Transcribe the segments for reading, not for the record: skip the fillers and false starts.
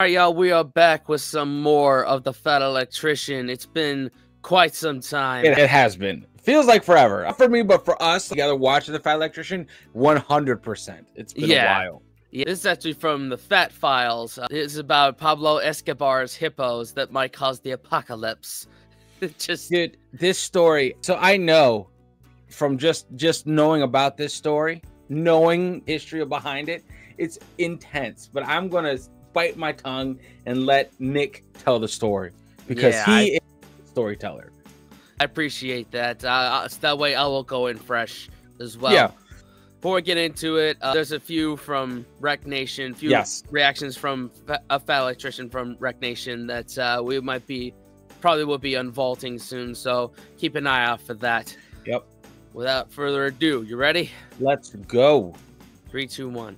Alright, y'all, we are back with some more of the Fat Electrician. It's been quite some time. It has been. Feels like forever. Not for me, but for us together watching the Fat Electrician, 100%. It's been a while. Yeah, this is actually from the Fat Files. It's about Pablo Escobar's hippos that might cause the apocalypse. Dude, this story. So I know from just knowing about this story, knowing history behind it, it's intense. But I'm gonna bite my tongue and let Nick tell the story because he is a storyteller. I appreciate that. That way I will go in fresh as well. Yeah. Before we get into it, there's a few from Rec Nation, reactions from a Fat Electrician from Rec Nation that we probably will be unvaulting soon. So keep an eye out for that. Yep. Without further ado, you ready? Let's go. 3, 2, 1.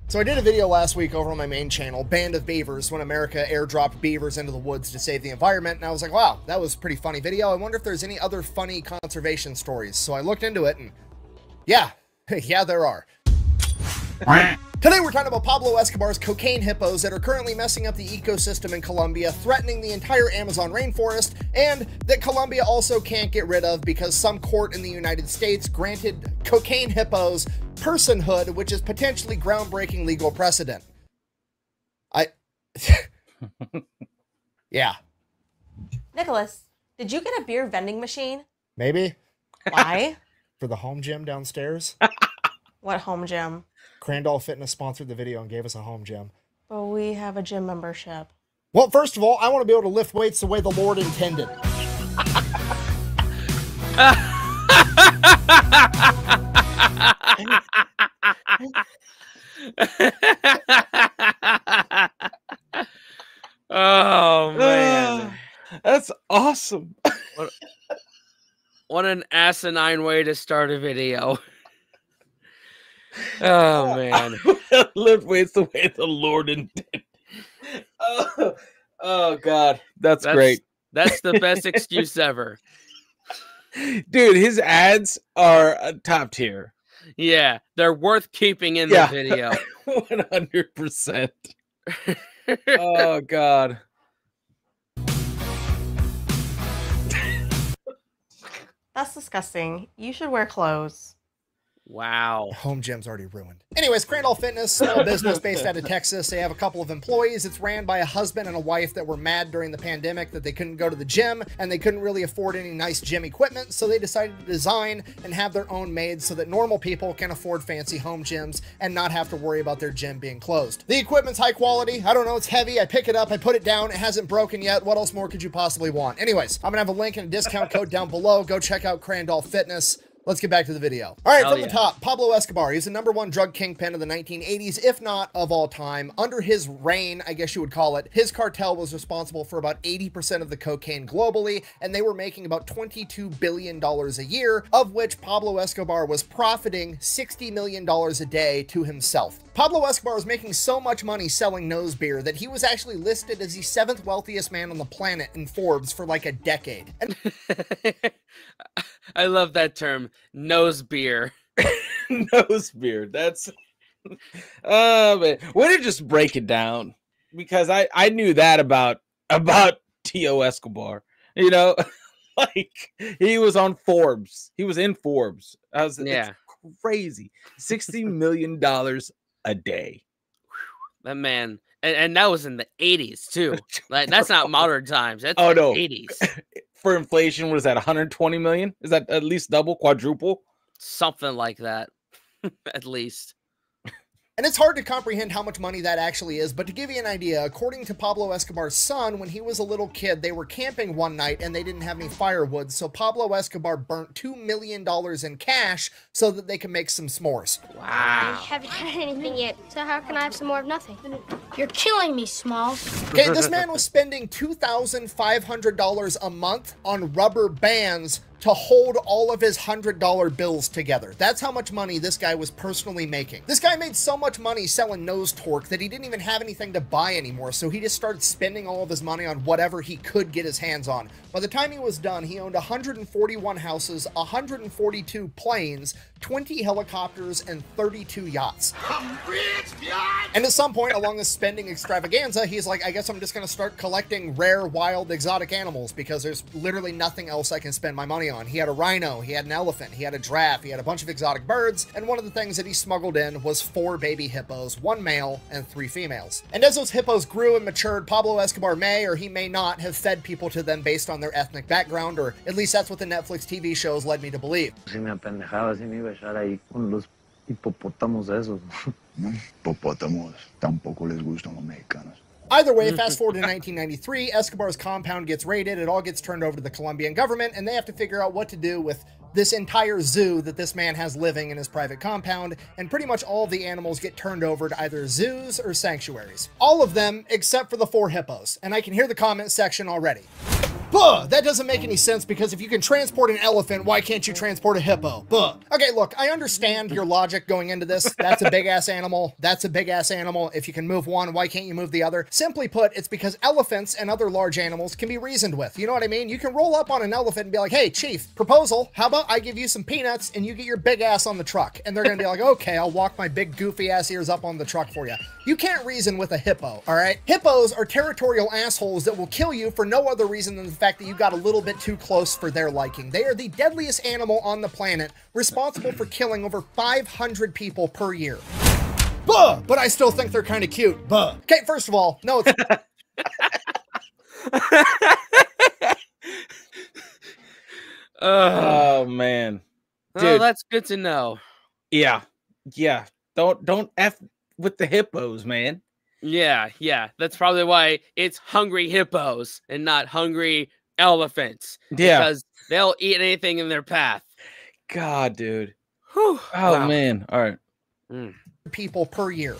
So I did a video last week over on my main channel, Band of Beavers, when America airdropped beavers into the woods to save the environment, and I was like, wow, that was a pretty funny video. I wonder if there's any other funny conservation stories. So I looked into it, and yeah, yeah, there are. Today we're talking about Pablo Escobar's cocaine hippos that are currently messing up the ecosystem in Colombia, threatening the entire Amazon rainforest, and that Colombia also can't get rid of because some court in the United States granted cocaine hippos personhood, which is potentially groundbreaking legal precedent. Yeah. Nicholas, did you get a beer vending machine? Maybe. Why? For the home gym downstairs. What home gym? Crandall Fitness sponsored the video and gave us a home gym. But we have a gym membership. Well, first of all, I want to be able to lift weights the way the Lord intended. Oh man, that's awesome. What an asinine way to start a video. Oh man. Lift weights the way the Lord intended. Oh god, that's great. That's the best excuse ever. Dude, his ads are top tier. Yeah, they're worth keeping in the video. 100%. Oh god. That's disgusting. You should wear clothes. Wow. Home gym's already ruined. Anyways, Crandall Fitness, small business based out of Texas. They have a couple of employees. It's ran by a husband and a wife that were mad during the pandemic that they couldn't go to the gym and they couldn't really afford any nice gym equipment. So they decided to design and have their own made so that normal people can afford fancy home gyms and not have to worry about their gym being closed. The equipment's high quality. I don't know, it's heavy. I pick it up, I put it down. It hasn't broken yet. What else more could you possibly want? Anyways, I'm gonna have a link and a discount code down below. Go check out Crandall Fitness. Let's get back to the video. All right, from the top, Pablo Escobar. He's the #1 drug kingpin of the 1980s, if not of all time. Under his reign, I guess you would call it, his cartel was responsible for about 80% of the cocaine globally, and they were making about $22 billion a year, of which Pablo Escobar was profiting $60 million a day to himself. Pablo Escobar was making so much money selling nose beer that he was actually listed as the 7th wealthiest man on the planet in Forbes for like a decade. I love that term, nose beer. Nose beer. That's oh man. Way to just break it down. Because I knew that about T.O. Escobar. You know, like he was on Forbes. He was in Forbes. It's crazy. $60 million a day. That man. And that was in the 80s too. Like that's not modern times. That's the 80s. For inflation, was that 120 million? Is that at least double, quadruple? Something like that, at least. And it's hard to comprehend how much money that actually is, but to give you an idea, according to Pablo Escobar's son, when he was a little kid, they were camping one night and they didn't have any firewood, so Pablo Escobar burnt $2 million in cash so that they could make some s'mores. Wow. I haven't had anything yet, so how can I have some more of nothing? You're killing me, Smalls. Okay, this man was spending $2,500 a month on rubber bands to hold all of his $100 bills together. That's how much money this guy was personally making. This guy made so much money selling nose torque that he didn't even have anything to buy anymore, so he just started spending all of his money on whatever he could get his hands on. By the time he was done, he owned 141 houses, 142 planes, 20 helicopters, and 32 yachts. And at some point along this spending extravaganza, he's like, I guess I'm just going to start collecting rare, wild, exotic animals because there's literally nothing else I can spend my money on. He had a rhino, he had an elephant, he had a giraffe, he had a bunch of exotic birds, and one of the things that he smuggled in was 4 baby hippos, 1 male and 3 females. And as those hippos grew and matured, Pablo Escobar may or he may not have fed people to them based on their ethnic background, or at least that's what the Netflix TV shows led me to believe. Hipopótamos esos. Hipopótamos tampoco les gustan los mexicanos. Either way, fast forward to 1993, Escobar's compound gets raided, it all gets turned over to the Colombian government, and they have to figure out what to do with this entire zoo that this man has living in his private compound, and pretty much all of the animals get turned over to either zoos or sanctuaries. All of them except for the 4 hippos, and I can hear the comment section already. Buh! That doesn't make any sense because if you can transport an elephant, why can't you transport a hippo? Buh! Okay, look, I understand your logic going into this. That's a big-ass animal. That's a big-ass animal. If you can move one, why can't you move the other? Simply put, it's because elephants and other large animals can be reasoned with. You know what I mean? You can roll up on an elephant and be like, hey, chief, proposal, how about I give you some peanuts and you get your big ass on the truck? And they're gonna be like, okay, I'll walk my big goofy ass ears up on the truck for you. You can't reason with a hippo, all right? Hippos are territorial assholes that will kill you for no other reason than the fact that you got a little bit too close for their liking. They are the deadliest animal on the planet, responsible for killing over 500 people per year. Buh! But I still think they're kind of cute. Buh. Okay, first of all, no, it's... Oh, man. Dude. Oh, that's good to know. Yeah. Yeah. Don't F with the hippos, man. Yeah, yeah. That's probably why it's hungry hippos and not hungry elephants. Yeah. Because they'll eat anything in their path. God, dude. Whew. Oh, Wow. man. All right. People per year.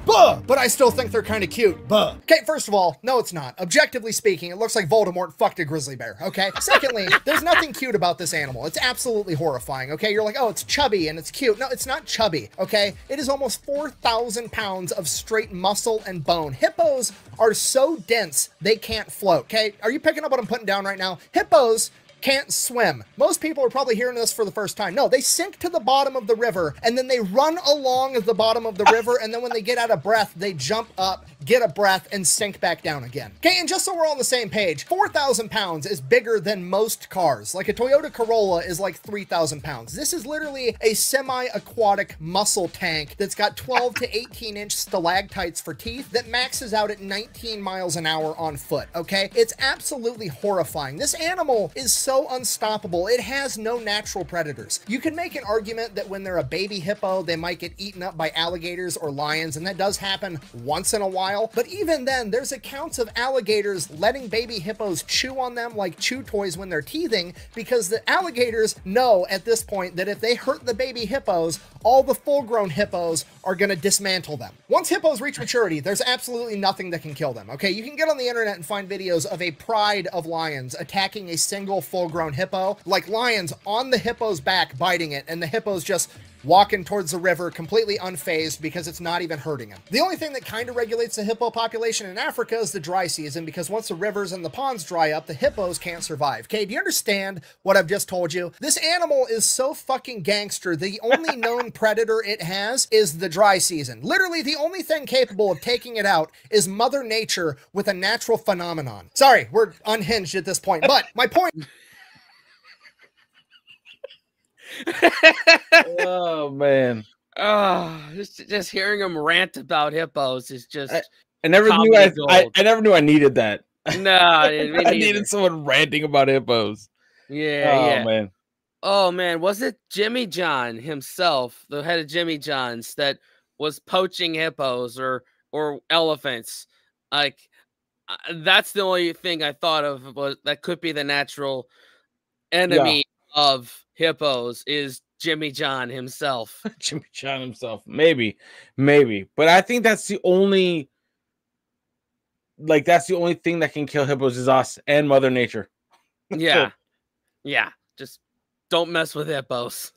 Buh! But I still think they're kind of cute. Buh. Okay, first of all, no, it's not. Objectively speaking, it looks like Voldemort fucked a grizzly bear, okay? Secondly, there's nothing cute about this animal. It's absolutely horrifying, okay? You're like, oh, it's chubby and it's cute. No, it's not chubby, okay? It is almost 4,000 pounds of straight muscle and bone. Hippos are so dense, they can't float, okay? Are you picking up what I'm putting down right now? Hippos can't swim. Most people are probably hearing this for the first time. No, they sink to the bottom of the river and then they run along the bottom of the river, and then when they get out of breath, they jump up, get a breath, and sink back down again. Okay, and just so we're all on the same page, 4,000 pounds is bigger than most cars. Like a Toyota Corolla is like 3,000 pounds. This is literally a semi-aquatic muscle tank that's got 12 to 18-inch stalactites for teeth that maxes out at 19 miles an hour on foot, okay? It's absolutely horrifying. This animal is so unstoppable. It has no natural predators. You can make an argument that when they're a baby hippo, they might get eaten up by alligators or lions, and that does happen once in a while. But even then, there's accounts of alligators letting baby hippos chew on them like chew toys when they're teething, because the alligators know at this point that if they hurt the baby hippos, all the full-grown hippos are going to dismantle them. Once hippos reach maturity, there's absolutely nothing that can kill them, okay? You can get on the internet and find videos of a pride of lions attacking a single full-grown hippo, like lions on the hippo's back biting it, and the hippo's just walking towards the river completely unfazed because it's not even hurting him. The only thing that kind of regulates the hippo population in Africa is the dry season, because once the rivers and the ponds dry up, the hippos can't survive. Okay, do you understand what I've just told you? This animal is so fucking gangster, the only known predator it has is the dry season. Literally, the only thing capable of taking it out is Mother Nature with a natural phenomenon. Sorry, we're unhinged at this point, but my point... Oh, man. Oh, just hearing him rant about hippos is just... I never knew I never knew I needed that. No, I didn't. I needed someone ranting about hippos. Yeah, oh, yeah. Man. Oh, man. Was it Jimmy John himself, the head of Jimmy John's, that was poaching hippos or elephants? Like, that's the only thing I thought of was that could be the natural enemy of hippos is Jimmy John himself. Jimmy John himself. Maybe. But I think that's the only thing that can kill hippos is us and Mother Nature. Yeah. Yeah. Just don't mess with hippos.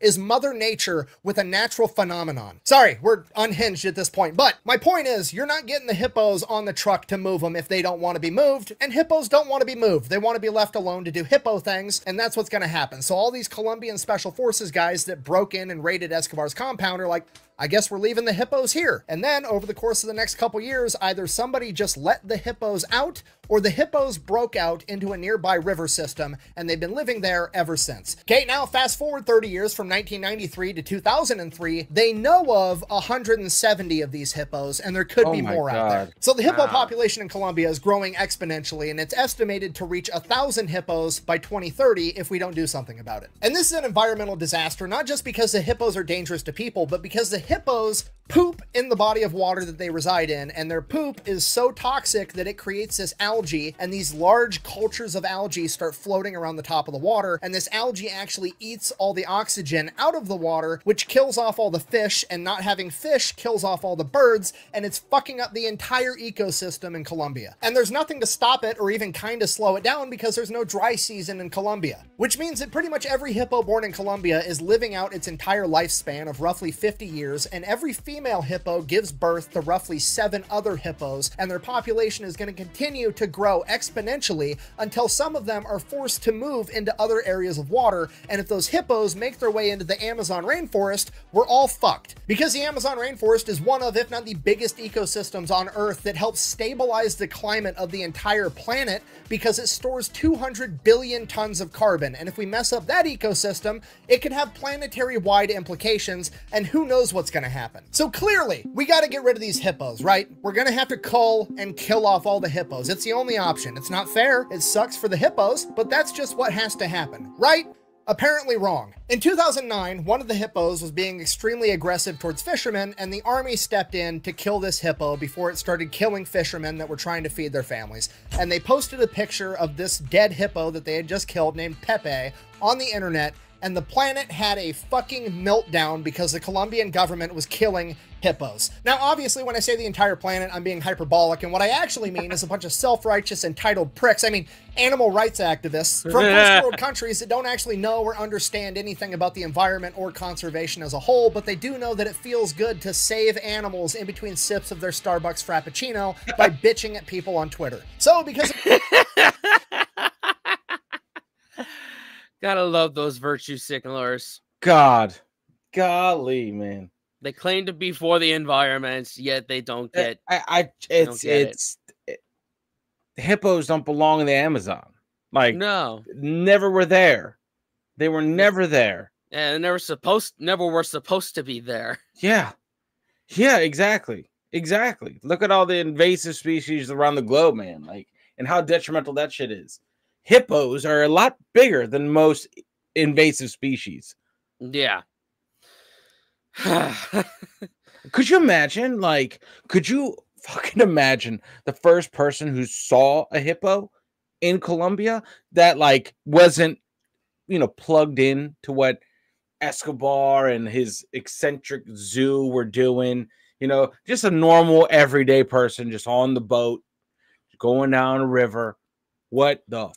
Is Mother Nature with a natural phenomenon. Sorry, we're unhinged at this point, but my point is, you're not getting the hippos on the truck to move them if they don't want to be moved, and hippos don't want to be moved. They want to be left alone to do hippo things, and that's what's going to happen. So all these Colombian Special Forces guys that broke in and raided Escobar's compound are like, I guess we're leaving the hippos here. And then over the course of the next couple years, either somebody just let the hippos out or the hippos broke out into a nearby river system and they've been living there ever since. Okay, now fast forward 30 years from 1993 to 2003, they know of 170 of these hippos and there could be more out there. So the hippo population in Colombia is growing exponentially and it's estimated to reach 1,000 hippos by 2030 if we don't do something about it. And this is an environmental disaster, not just because the hippos are dangerous to people, but because the hippos poop in the body of water that they reside in, and their poop is so toxic that it creates this algae, and these large cultures of algae start floating around the top of the water, and this algae actually eats all the oxygen out of the water, which kills off all the fish, and not having fish kills off all the birds, and it's fucking up the entire ecosystem in Colombia. And there's nothing to stop it or even kind of slow it down because there's no dry season in Colombia, which means that pretty much every hippo born in Colombia is living out its entire lifespan of roughly 50 years, and every female hippo gives birth to roughly 7 other hippos, and their population is going to continue to grow exponentially until some of them are forced to move into other areas of water. And if those hippos make their way into the Amazon rainforest, we're all fucked. Because the Amazon rainforest is one of, if not the biggest ecosystems on Earth that helps stabilize the climate of the entire planet because it stores 200 billion tons of carbon. And if we mess up that ecosystem, it could have planetary-wide implications, and who knows what's going to happen. So clearly, we got to get rid of these hippos, right? We're going to have to cull and kill off all the hippos. It's the only option. It's not fair. It sucks for the hippos, but that's just what has to happen, right? Apparently wrong. In 2009, one of the hippos was being extremely aggressive towards fishermen, and the army stepped in to kill this hippo before it started killing fishermen that were trying to feed their families. And they posted a picture of this dead hippo that they had just killed named Pepe on the internet, and the planet had a fucking meltdown because the Colombian government was killing hippos. Now, obviously, when I say the entire planet, I'm being hyperbolic, and what I actually mean is a bunch of self-righteous, entitled pricks. I mean, animal rights activists from first-world countries that don't actually know or understand anything about the environment or conservation as a whole, but they do know that it feels good to save animals in between sips of their Starbucks Frappuccino by bitching at people on Twitter. So, because... Gotta love those virtue signalers. God. Golly, man. They claim to be for the environment, yet they don't get. Hippos don't belong in the Amazon. Like, no, never were there. They were never there. Yeah, they never were supposed to be there. Yeah, exactly. Look at all the invasive species around the globe, man. Like, and how detrimental that shit is. Hippos are a lot bigger than most invasive species. Yeah. Could you imagine, like, could you fucking imagine the first person who saw a hippo in Colombia that, like, wasn't, plugged in to what Escobar and his eccentric zoo were doing? Just a normal everyday person just on the boat going down a river. What the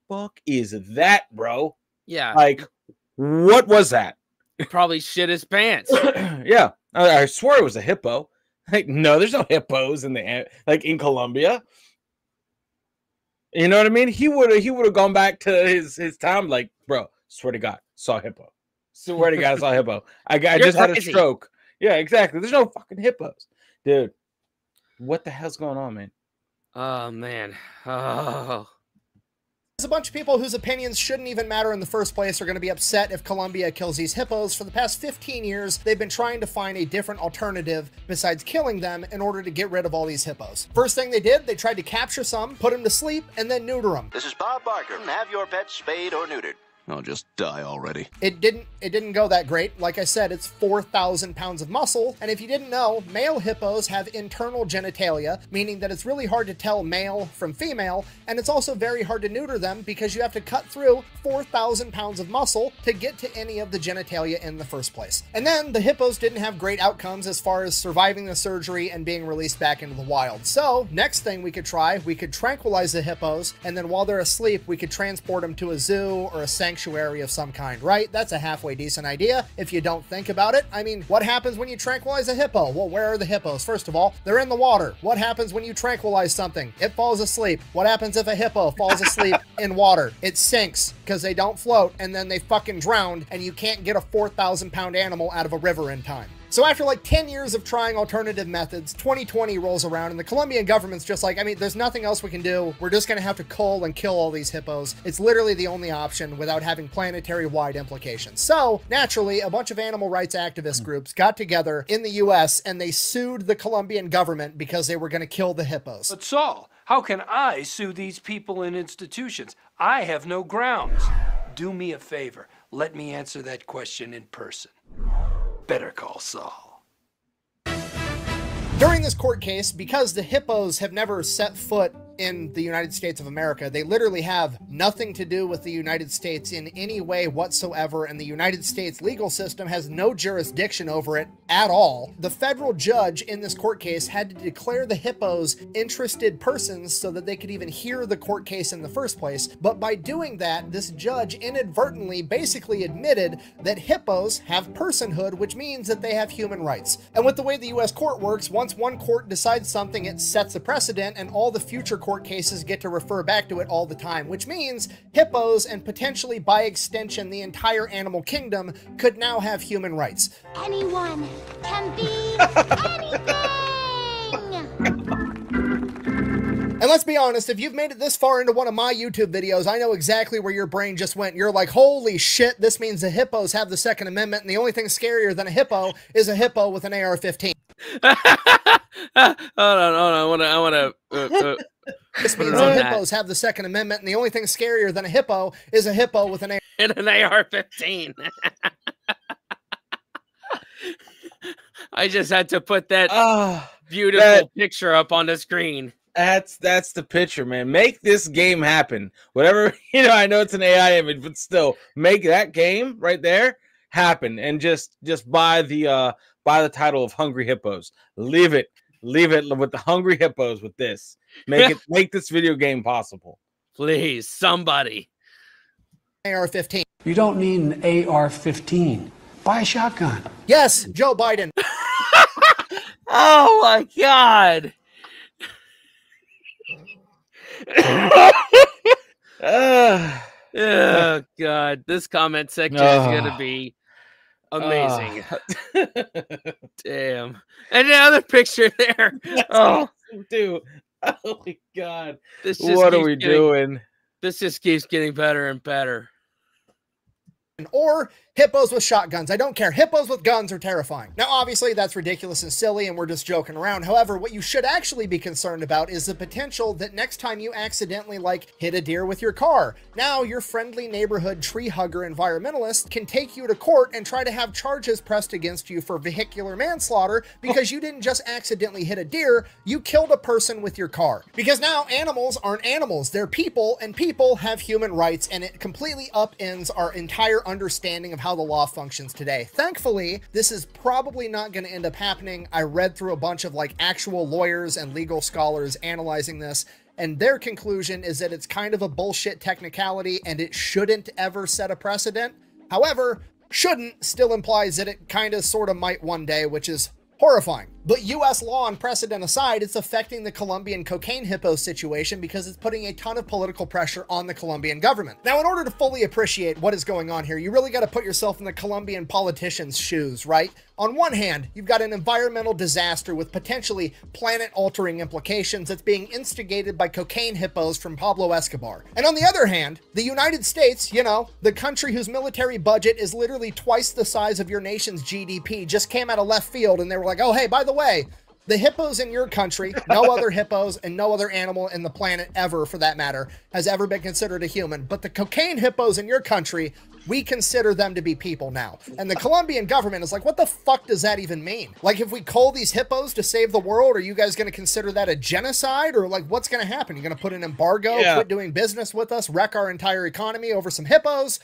fuck is that, bro? Yeah. Like, what was that? He probably shit his pants. Yeah. I swear it was a hippo. Like, no, there's no hippos in Colombia. You know what I mean? He would have gone back to his time, like, bro, swear to God, saw a hippo. Swear to God, I saw a hippo. I just had a stroke. Yeah, exactly. There's no fucking hippos. Dude, what the hell's going on, man? Oh, man. Oh. There's a bunch of people whose opinions shouldn't even matter in the first place are going to be upset if Colombia kills these hippos. For the past 15 years, they've been trying to find a different alternative besides killing them in order to get rid of all these hippos. First thing they did, they tried to capture some, put them to sleep, and then neuter them. This is Bob Barker. Have your pets spayed or neutered. I'll just die already. It didn't go that great. Like I said, it's 4,000 pounds of muscle. And if you didn't know, male hippos have internal genitalia, meaning that it's really hard to tell male from female. And it's also very hard to neuter them because you have to cut through 4,000 pounds of muscle to get to any of the genitalia in the first place. And then the hippos didn't have great outcomes as far as surviving the surgery and being released back into the wild. So next thing we could try, we could tranquilize the hippos, and then while they're asleep, we could transport them to a zoo or a sanctuary of some kind, right? That's a halfway decent idea if you don't think about it. I mean, what happens when you tranquilize a hippo? Well, where are the hippos? First of all, they're in the water. What happens when you tranquilize something? It falls asleep. What happens if a hippo falls asleep in water? It sinks because they don't float, and then they fucking drown, and you can't get a 4,000 pound animal out of a river in time. So after like 10 years of trying alternative methods, 2020 rolls around and the Colombian government's just like, I mean, there's nothing else we can do. We're just going to have to cull and kill all these hippos. It's literally the only option without having planetary-wide implications. So naturally, a bunch of animal rights activist groups got together in the US and they sued the Colombian government because they were going to kill the hippos. But Saul, how can I sue these people and institutions? I have no grounds. Do me a favor. Let me answer that question in person. Better call Saul. During this court case, because the hippos have never set foot in the United States of America, they literally have nothing to do with the United States in any way whatsoever, and the United States legal system has no jurisdiction over it at all. The federal judge in this court case had to declare the hippos interested persons so that they could even hear the court case in the first place. But by doing that, this judge inadvertently basically admitted that hippos have personhood, which means that they have human rights. And with the way the US court works, once one court decides something, it sets a precedent, and all the future court cases get to refer back to it all the time, which means hippos, and potentially by extension the entire animal kingdom, could now have human rights. Anyone can be anything! And let's be honest, if you've made it this far into one of my YouTube videos, I know exactly where your brain just went. You're like, holy shit, this means the hippos have the Second Amendment, and the only thing scarier than a hippo is a hippo with an AR-15. Hold on. I want to. This means the hippos have the Second Amendment, and the only thing scarier than a hippo is a hippo with an AR-15. I just had to put that beautiful picture up on the screen. That's the picture, man. Make this game happen. Whatever, I know it's an AI image, but still, make that game right there happen, and just buy the title of Hungry Hippos. Leave it with the Hungry Hippos with this. Make this video game possible. Please, somebody. AR-15. You don't need an AR-15. Buy a shotgun. Yes, Joe Biden. Oh my God. Oh God, this comment section is gonna be amazing. Damn. And the other picture there. Oh, dude. Oh my God. What are we doing? This just keeps getting better and better. Or hippos with shotguns. I don't care. Hippos with guns are terrifying. Now, obviously, that's ridiculous and silly, and we're just joking around. However, what you should actually be concerned about is the potential that next time you accidentally, hit a deer with your car, now your friendly neighborhood tree hugger environmentalist can take you to court and try to have charges pressed against you for vehicular manslaughter because you didn't just accidentally hit a deer, you killed a person with your car. Because now animals aren't animals, they're people, and people have human rights, and it completely upends our entire understanding of how the law functions today. Thankfully, this is probably not going to end up happening. I read through a bunch of actual lawyers and legal scholars analyzing this, and their conclusion is that it's kind of a bullshit technicality and it shouldn't ever set a precedent. However, shouldn't still implies that it kind of sort of might one day, which is horrifying. But US law and precedent aside, it's affecting the Colombian cocaine hippo situation because it's putting a ton of political pressure on the Colombian government. Now, in order to fully appreciate what is going on here, you really got to put yourself in the Colombian politicians' shoes, right? On one hand, you've got an environmental disaster with potentially planet-altering implications that's being instigated by cocaine hippos from Pablo Escobar. And on the other hand, the United States, the country whose military budget is literally twice the size of your nation's GDP, just came out of left field and they were like, oh, hey, by the way, The hippos in your country, no other hippos and no other animal in the planet ever, for that matter, has ever been considered a human. But the cocaine hippos in your country, we consider them to be people now. And the Colombian government is like, what the fuck does that even mean? Like, if we cull these hippos to save the world, are you guys going to consider that a genocide? Or like, what's going to happen? You're going to put an embargo, quit doing business with us, wreck our entire economy over some hippos?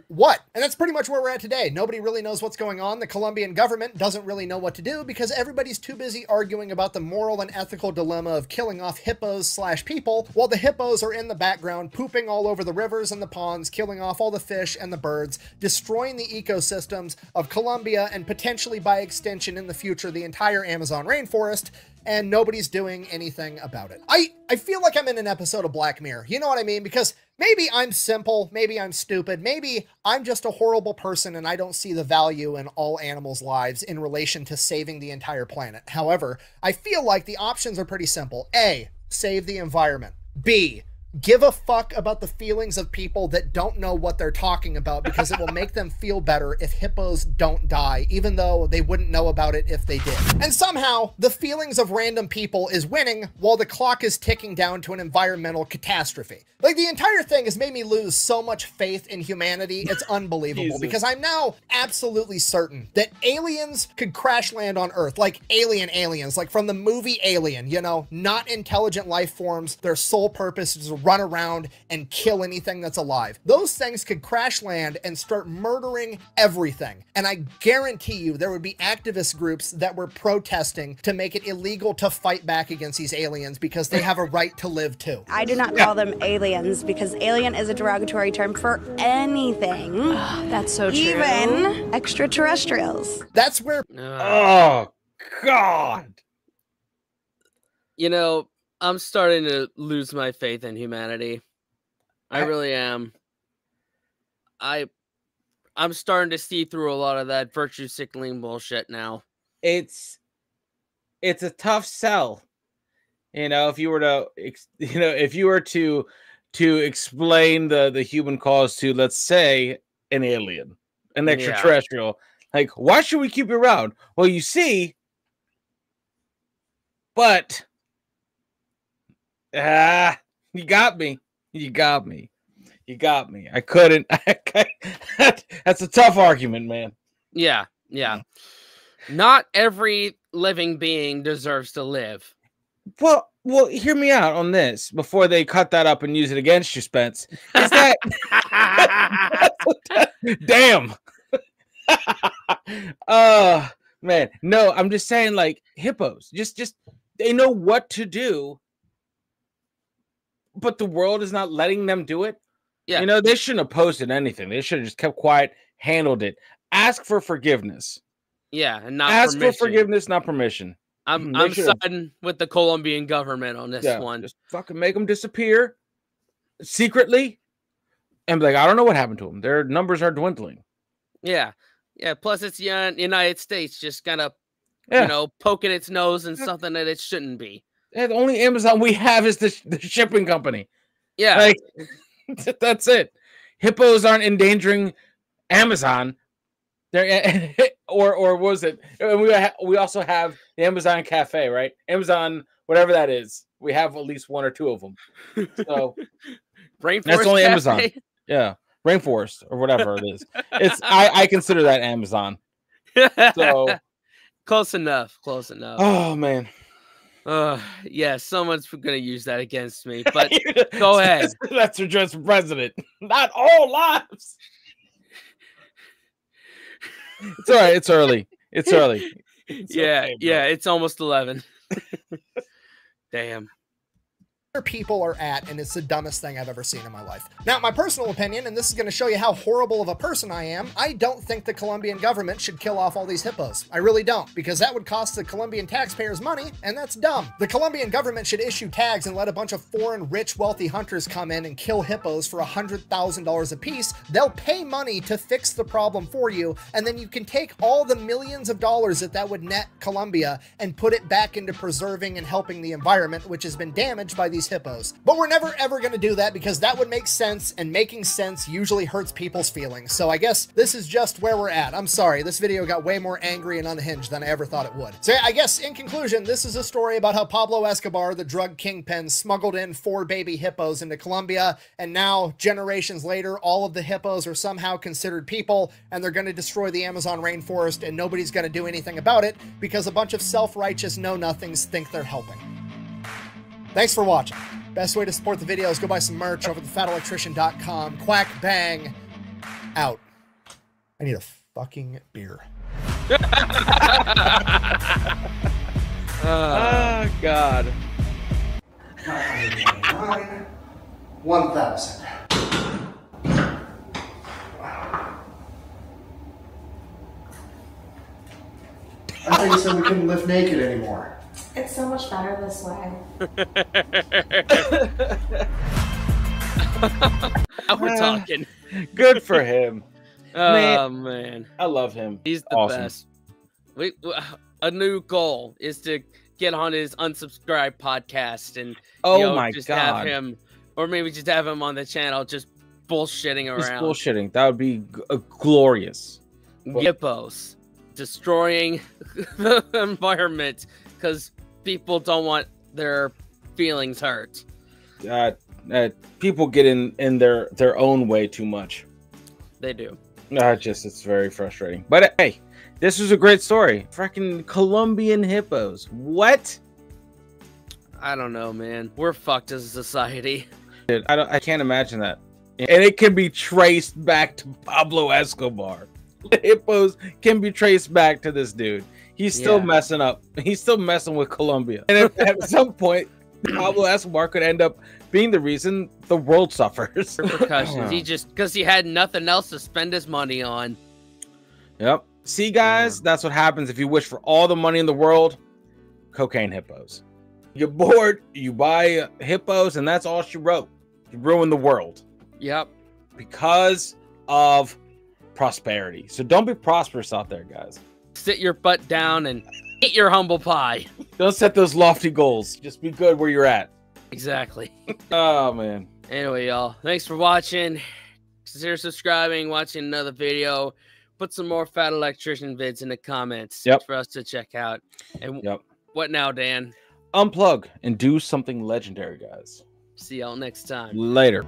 What? And that's pretty much where we're at today. Nobody really knows what's going on. The Colombian government doesn't really know what to do because everybody's too busy arguing about the moral and ethical dilemma of killing off hippos/people, while the hippos are in the background pooping all over the rivers and the ponds, killing off all the fish and the birds, destroying the ecosystems of Colombia and potentially by extension in the future the entire Amazon rainforest. And nobody's doing anything about it. I feel like I'm in an episode of Black Mirror. You know what I mean? Because maybe I'm simple, maybe I'm stupid, maybe I'm just a horrible person and I don't see the value in all animals' lives in relation to saving the entire planet. However, I feel like the options are pretty simple. A, save the environment. B, give a fuck about the feelings of people that don't know what they're talking about because it will make them feel better if hippos don't die, even though they wouldn't know about it if they did. And somehow, the feelings of random people is winning while the clock is ticking down to an environmental catastrophe. Like, the entire thing has made me lose so much faith in humanity. It's unbelievable because I'm now absolutely certain that aliens could crash land on Earth, like aliens, like from the movie Alien, you know, not intelligent life forms. Their sole purpose is to run around and kill anything that's alive. Those things could crash land and start murdering everything. And I guarantee you there would be activist groups that were protesting to make it illegal to fight back against these aliens because they have a right to live too. I do not call them aliens because alien is a derogatory term for anything. Oh, that's so true. Even extraterrestrials. That's where... Oh, God. You know, I'm starting to lose my faith in humanity. I really am. I'm starting to see through a lot of that virtue signaling bullshit now. It's a tough sell. You know, if you were to explain the human cause to, let's say, an alien, an extraterrestrial, like, why should we keep you around? Well, you see, but you got me. I couldn't. That's a tough argument, man. Yeah. Not every living being deserves to live. Well, hear me out on this before they cut that up and use it against you, Spence. Is that damn? Man, no, I'm just saying, like, hippos, just they know what to do, but the world is not letting them do it. Yeah, you know, they shouldn't have posted anything. They should have just kept quiet, handled it. Ask for forgiveness. Yeah, and not ask permission. for forgiveness, not permission. I'm siding with the Colombian government on this one. Just fucking make them disappear secretly and be like, I don't know what happened to them. Their numbers are dwindling. Yeah. Plus, it's the United States just kind of, you know, poking its nose in something that it shouldn't be. Yeah, the only Amazon we have is the shipping company. Yeah. Like, that's it. Hippos aren't endangering Amazon. They're or what was it? We also have the Amazon Cafe, right? Amazon, whatever that is. We have at least one or two of them. So Rainforest that's only Cafe? Amazon. Yeah, Rainforest or whatever it is. It's I consider that Amazon. So close enough. Oh man. Yeah, someone's gonna use that against me. But go ahead. That's your just president. Not all lives. It's all right. It's early. It's okay, it's almost 11. Damn. People are at, and it's the dumbest thing I've ever seen in my life. Now, my personal opinion, and this is going to show you how horrible of a person I am, I don't think the Colombian government should kill off all these hippos. I really don't, because that would cost the Colombian taxpayers money, and that's dumb. The Colombian government should issue tags and let a bunch of foreign, rich, wealthy hunters come in and kill hippos for $100,000 a piece. They'll pay money to fix the problem for you, and then you can take all the millions of dollars that would net Colombia and put it back into preserving and helping the environment, which has been damaged by these these hippos. But we're never ever going to do that because that would make sense, and making sense usually hurts people's feelings. So I guess this is just where we're at. I'm sorry, this video got way more angry and unhinged than I ever thought it would. So I guess in conclusion, this is a story about how Pablo Escobar, the drug kingpin, smuggled in 4 baby hippos into Colombia, and now generations later, all of the hippos are somehow considered people, and they're going to destroy the Amazon rainforest, and nobody's going to do anything about it because a bunch of self-righteous know-nothings think they're helping. Thanks for watching. Best way to support the video is go buy some merch over at thefatelectrician.com. Quack bang out. I need a fucking beer. Oh, God. 1,000. I thought you said we couldn't lift naked anymore. It's so much better this way. Now we're talking. Good for him. Oh, man. I love him. He's the best. A new goal is to get on his unsubscribed podcast and just have him, or maybe just have him on the channel just bullshitting around. Just bullshitting. That would be glorious. Hippos destroying the environment because people don't want their feelings hurt. People get in their own way too much. They do. It's very frustrating. But hey, this was a great story. Freaking Colombian hippos. What? I don't know, man. We're fucked as a society. Dude, I can't imagine that. And it can be traced back to Pablo Escobar. The hippos can be traced back to this dude. He's still messing up. He's still messing with Colombia. And at some point, Pablo Escobar could end up being the reason the world suffers. Repercussions. Because he had nothing else to spend his money on. Yep. See, guys, that's what happens if you wish for all the money in the world. Cocaine hippos. You get bored, you buy hippos, and that's all she wrote. You ruin the world. Yep. Because of prosperity. So don't be prosperous out there, guys. Sit your butt down and eat your humble pie. Don't set those lofty goals. Just be good where you're at. Exactly. Oh, man. Anyway, y'all, thanks for watching. Consider subscribing, watching another video. Put some more Fat Electrician vids in the comments for us to check out. And what now, Dan? Unplug and do something legendary, guys. See y'all next time. Later.